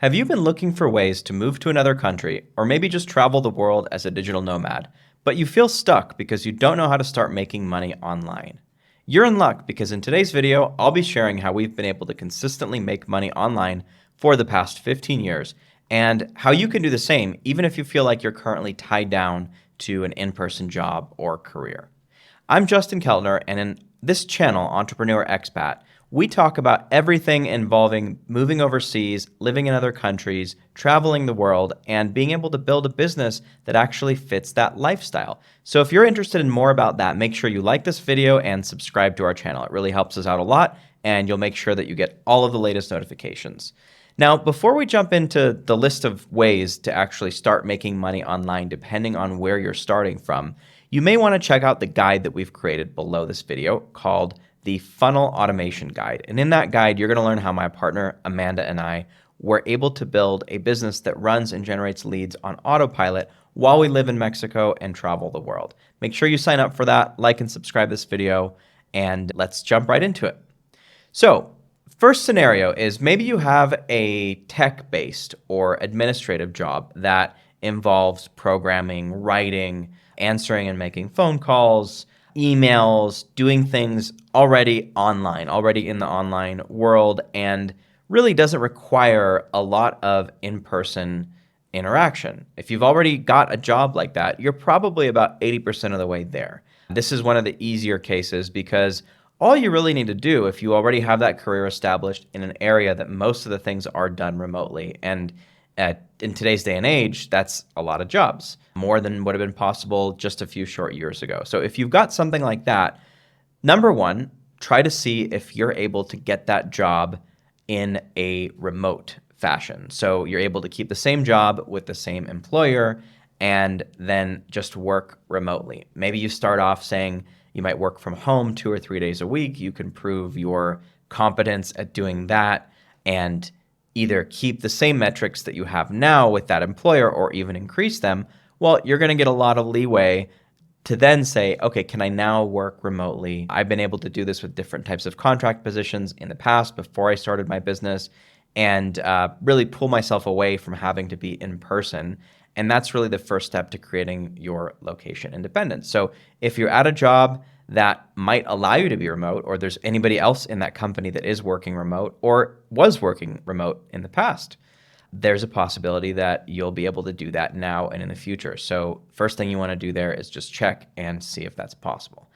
Have you been looking for ways to move to another country or maybe just travel the world as a digital nomad, but you feel stuck because you don't know how to start making money online? You're in luck because in today's video, I'll be sharing how we've been able to consistently make money online for the past 15 years and how you can do the same even if you feel like you're currently tied down to an in-person job or career. I'm Justin Keltner, and in this channel, Entrepreneur Expat, we talk about everything involving moving overseas, living in other countries, traveling the world, and being able to build a business that actually fits that lifestyle. So if you're interested in more about that, make sure you like this video and subscribe to our channel. It really helps us out a lot, and you'll make sure that you get all of the latest notifications. Now, before we jump into the list of ways to actually start making money online, depending on where you're starting from, you may want to check out the guide that we've created below this video called the Funnel Automation Guide. And in that guide, you're going to learn how my partner, Amanda, and I were able to build a business that runs and generates leads on autopilot while we live in Mexico and travel the world. Make sure you sign up for that, like and subscribe this video, and let's jump right into it. So, first scenario is maybe you have a tech-based or administrative job that involves programming, writing, answering and making phone calls, emails, doing things already online, already in the online world, and really doesn't require a lot of in-person interaction. If you've already got a job like that, you're probably about 80% of the way there. This is one of the easier cases because all you really need to do if you already have that career established in an area that most of the things are done remotely, and in today's day and age, that's a lot of jobs, more than would have been possible just a few short years ago. So if you've got something like that, number one, try to see if you're able to get that job in a remote fashion. So you're able to keep the same job with the same employer and then just work remotely. Maybe you start off saying you might work from home 2 or 3 days a week. You can prove your competence at doing that and either keep the same metrics that you have now with that employer or even increase them. Well, you're going to get a lot of leeway to then say, okay, can I now work remotely? I've been able to do this with different types of contract positions in the past before I started my business and really pull myself away from having to be in person. And that's really the first step to creating your location independence. So if you're at a job that might allow you to be remote, or there's anybody else in that company that is working remote or was working remote in the past, there's a possibility that you'll be able to do that now and in the future. So first thing you want to do there is just check and see if that's possible.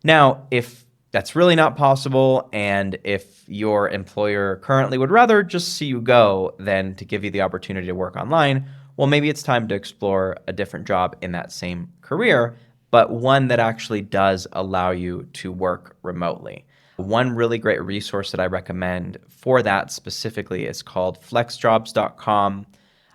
Now, if that's really not possible, and if your employer currently would rather just see you go than to give you the opportunity to work online, well, maybe it's time to explore a different job in that same career, but one that actually does allow you to work remotely. One really great resource that I recommend for that specifically is called flexjobs.com,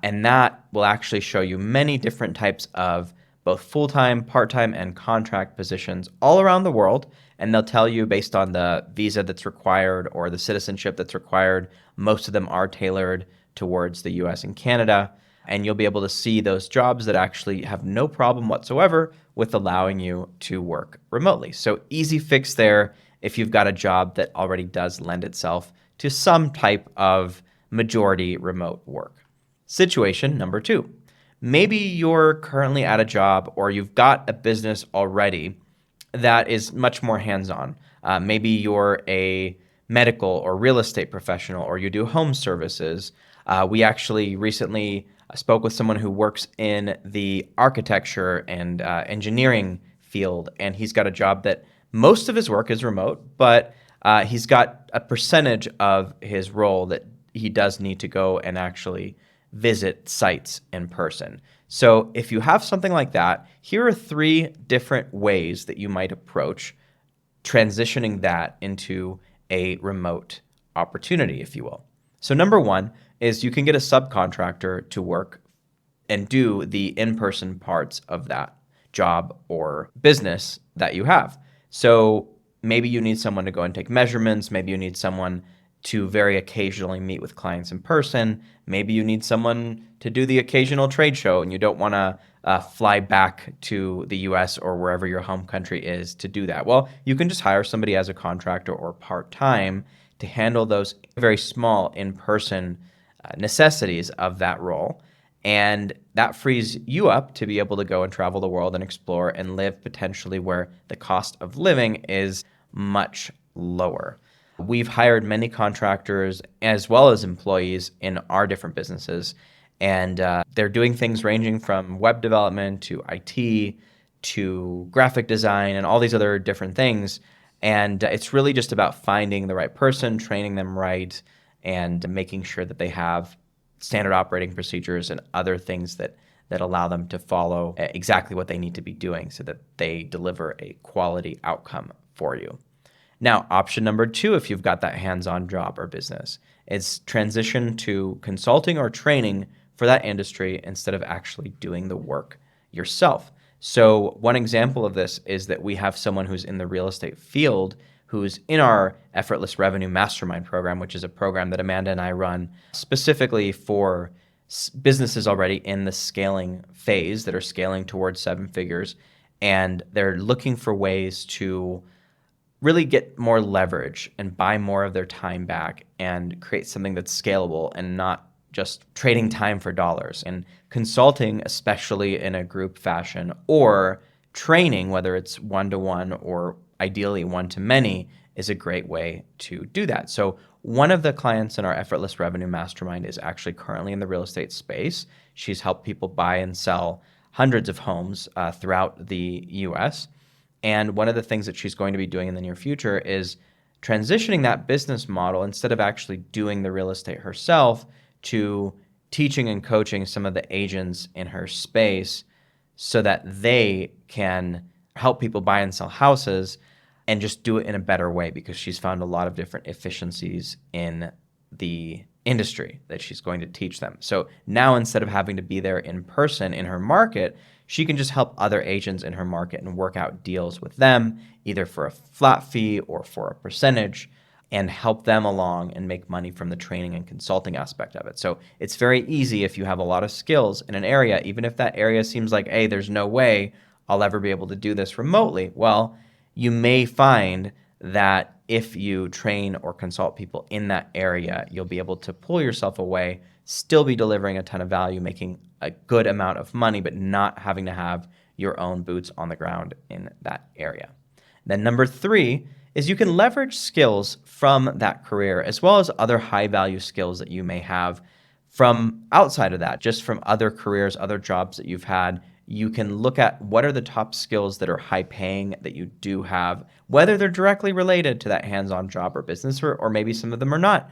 and that will actually show you many different types of both full-time, part-time, and contract positions all around the world, and they'll tell you based on the visa that's required or the citizenship that's required. Most of them are tailored towards the US and Canada, and you'll be able to see those jobs that actually have no problem whatsoever with allowing you to work remotely. So easy fix there if you've got a job that already does lend itself to some type of majority remote work. Situation number two, maybe you're currently at a job or you've got a business already that is much more hands-on. Maybe you're a medical or real estate professional, or you do home services. We actually recently spoke with someone who works in the architecture and engineering field, and he's got a job that most of his work is remote, but he's got a percentage of his role that he does need to go and actually visit sites in person. So if you have something like that, here are 3 different ways that you might approach transitioning that into a remote opportunity, if you will. So number one is you can get a subcontractor to work and do the in-person parts of that job or business that you have. So maybe you need someone to go and take measurements. Maybe you need someone to very occasionally meet with clients in person. Maybe you need someone to do the occasional trade show and you don't want to fly back to the US or wherever your home country is to do that. Well, you can just hire somebody as a contractor or part-time to handle those very small in-person necessities of that role. And that frees you up to be able to go and travel the world and explore and live potentially where the cost of living is much lower. We've hired many contractors as well as employees in our different businesses, and they're doing things ranging from web development to IT to graphic design and all these other different things. And it's really just about finding the right person, training them right, and making sure that they have standard operating procedures and other things that allow them to follow exactly what they need to be doing so that they deliver a quality outcome for you. Now, option number 2, if you've got that hands-on job or business, is transition to consulting or training for that industry instead of actually doing the work yourself. So one example of this is that we have someone who's in the real estate field who's in our Effortless Revenue Mastermind program, which is a program that Amanda and I run specifically for businesses already in the scaling phase that are scaling towards 7 figures. And they're looking for ways to really get more leverage and buy more of their time back and create something that's scalable and not just trading time for dollars. And consulting, especially in a group fashion, or training, whether it's one-to-one or ideally one-to-many, is a great way to do that. So one of the clients in our Effortless Revenue Mastermind is actually currently in the real estate space. She's helped people buy and sell hundreds of homes throughout the US. And one of the things that she's going to be doing in the near future is transitioning that business model, instead of actually doing the real estate herself, to teaching and coaching some of the agents in her space so that they can help people buy and sell houses and just do it in a better way, because she's found a lot of different efficiencies in the industry that she's going to teach them. So now, instead of having to be there in person in her market, she can just help other agents in her market and work out deals with them, either for a flat fee or for a percentage, and help them along and make money from the training and consulting aspect of it. So it's very easy if you have a lot of skills in an area, even if that area seems like, hey, there's no way I'll ever be able to do this remotely. Well, you may find that if you train or consult people in that area, you'll be able to pull yourself away, still be delivering a ton of value, making a good amount of money, but not having to have your own boots on the ground in that area. Then number 3 is you can leverage skills from that career, as well as other high value skills that you may have from outside of that, just from other careers, other jobs that you've had. You can look at what are the top skills that are high paying that you do have, whether they're directly related to that hands-on job or business, or maybe some of them are not.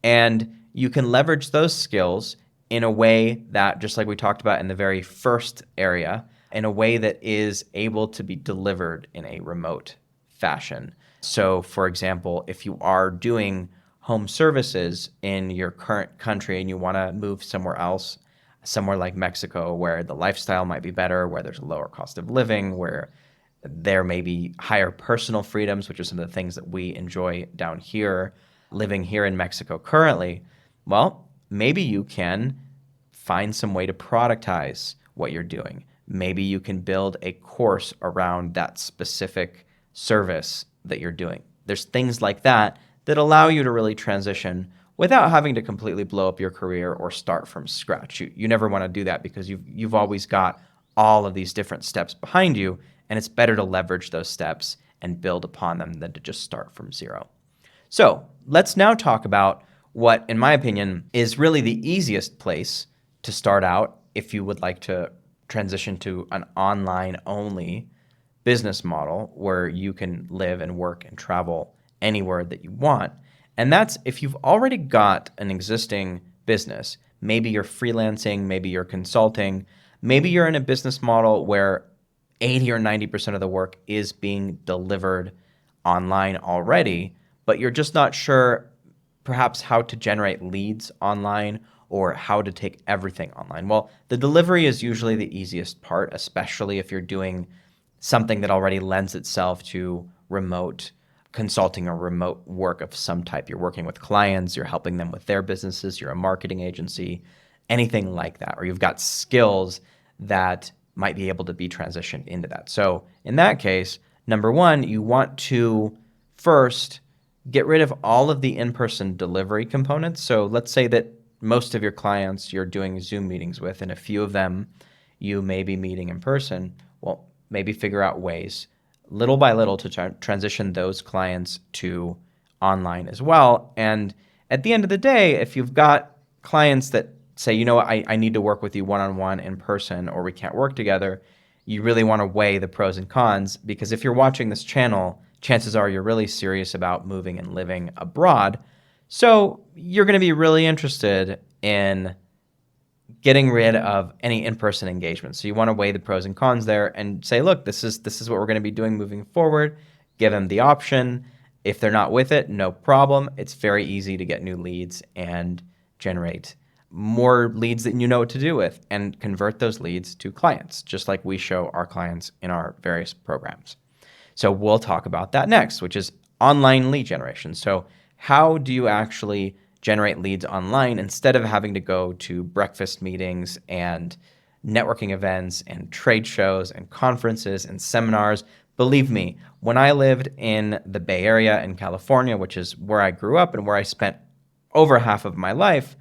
And you can leverage those skills in a way that, just like we talked about in the very first area, in a way that is able to be delivered in a remote fashion. So for example, if you are doing home services in your current country and you want to move somewhere else, somewhere like Mexico, where the lifestyle might be better, where there's a lower cost of living, where there may be higher personal freedoms, which are some of the things that we enjoy down here, living here in Mexico currently, well, maybe you can find some way to productize what you're doing. Maybe you can build a course around that specific service that you're doing. There's things like that that allow you to really transition without having to completely blow up your career or start from scratch. You never want to do that, because you've always got all of these different steps behind you, and it's better to leverage those steps and build upon them than to just start from zero. So let's now talk about what, in my opinion, is really the easiest place to start out if you would like to transition to an online-only business model where you can live and work and travel anywhere that you want. And that's if you've already got an existing business. Maybe you're freelancing, maybe you're consulting, maybe you're in a business model where 80 or 90% of the work is being delivered online already, but you're just not sure perhaps how to generate leads online or how to take everything online. Well, the delivery is usually the easiest part, especially if you're doing something that already lends itself to remote consulting or remote work of some type. You're working with clients, you're helping them with their businesses, you're a marketing agency, anything like that, or you've got skills that might be able to be transitioned into that. So in that case, number 1, you want to first get rid of all of the in-person delivery components. So let's say that most of your clients you're doing Zoom meetings with, and a few of them you may be meeting in person, well, maybe figure out ways little by little to transition those clients to online as well. And at the end of the day, if you've got clients that say, you know what, I need to work with you one-on-one in person, or we can't work together, you really want to weigh the pros and cons, because if you're watching this channel, chances are you're really serious about moving and living abroad. So you're going to be really interested in getting rid of any in-person engagement. So you want to weigh the pros and cons there and say, look, this is what we're going to be doing moving forward. Give them the option. If they're not with it, no problem. It's very easy to get new leads and generate more leads that you know what to do with, and convert those leads to clients, just like we show our clients in our various programs. So we'll talk about that next, which is online lead generation. So how do you actually generate leads online instead of having to go to breakfast meetings and networking events and trade shows and conferences and seminars? Believe me, when I lived in the Bay Area in California, which is where I grew up and where I spent over half of my life,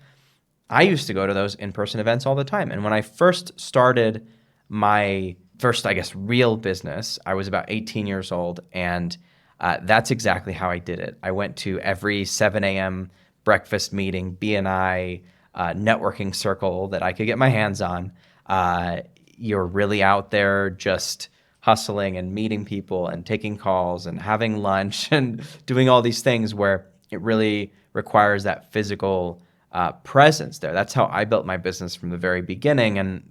I used to go to those in-person events all the time. And when I first started my first, I guess, real business, I was about 18 years old, and that's exactly how I did it. I went to every 7 a.m. breakfast meeting, BNI, networking circle that I could get my hands on. You're really out there just hustling and meeting people and taking calls and having lunch and doing all these things where it really requires that physical presence there. That's how I built my business from the very beginning, and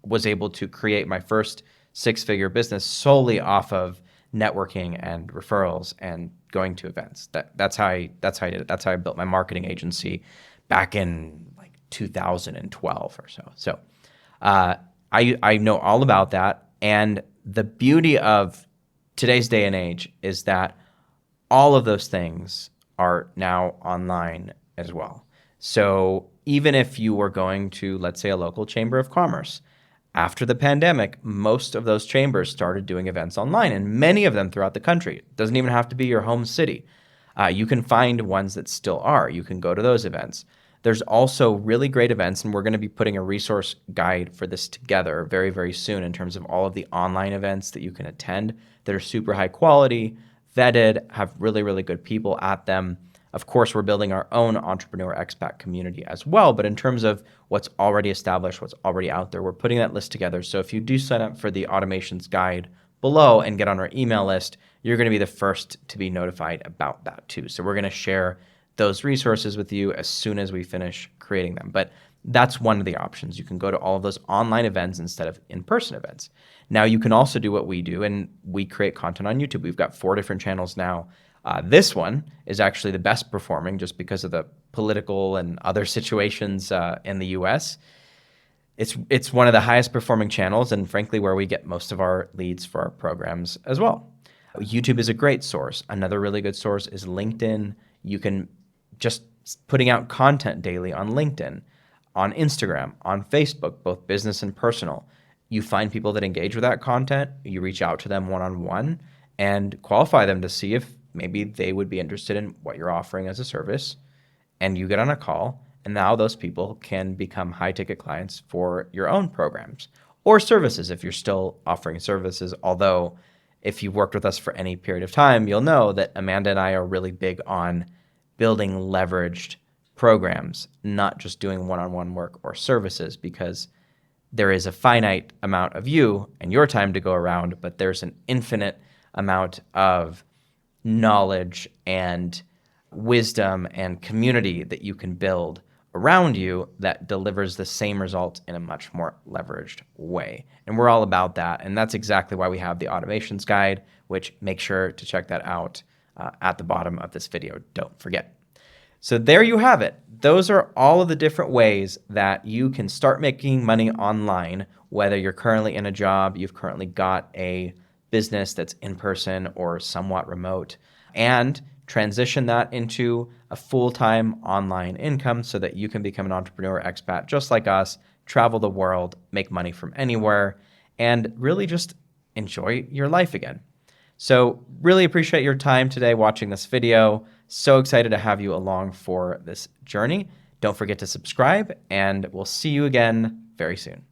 was able to create my first six-figure business solely off of networking and referrals and going to events. That's how I did it. That's how I built my marketing agency back in like 2012 or so. So I know all about that. And the beauty of today's day and age is that all of those things are now online as well. So even if you were going to, let's say, a local chamber of commerce, after the pandemic, most of those chambers started doing events online, and many of them throughout the country. It doesn't even have to be your home city. You can find ones that still are. You can go to those events. There's also really great events, and we're going to be putting a resource guide for this together very, very soon in terms of all of the online events that you can attend that are super high quality, vetted, have really, really good people at them. Of course, we're building our own entrepreneur expat community as well, but in terms of what's already established, what's already out there, we're putting that list together. So if you do sign up for the automations guide below and get on our email list, you're going to be the first to be notified about that too. So we're going to share those resources with you as soon as we finish creating them. But that's one of the options. You can go to all of those online events instead of in-person events. Now you can also do what we do, and we create content on YouTube. We've got 4 different channels now. This one is actually the best performing just because of the political and other situations in the US. It's one of the highest performing channels, and frankly where we get most of our leads for our programs as well. YouTube is a great source. Another really good source is LinkedIn. You can just putting out content daily on LinkedIn, on Instagram, on Facebook, both business and personal. You find people that engage with that content, you reach out to them one-on-one and qualify them to see if maybe they would be interested in what you're offering as a service, and you get on a call, and now those people can become high-ticket clients for your own programs or services if you're still offering services. Although if you've worked with us for any period of time, you'll know that Amanda and I are really big on building leveraged programs, not just doing one-on-one work or services, because there is a finite amount of you and your time to go around, but there's an infinite amount of knowledge and wisdom and community that you can build around you that delivers the same result in a much more leveraged way. And we're all about that. And that's exactly why we have the automations guide, which make sure to check that out at the bottom of this video. Don't forget. So there you have it. Those are all of the different ways that you can start making money online, whether you're currently in a job, you've currently got a business that's in person or somewhat remote, and transition that into a full-time online income so that you can become an entrepreneur expat just like us, travel the world, make money from anywhere, and really just enjoy your life again. So really appreciate your time today watching this video. So excited to have you along for this journey. Don't forget to subscribe, and we'll see you again very soon.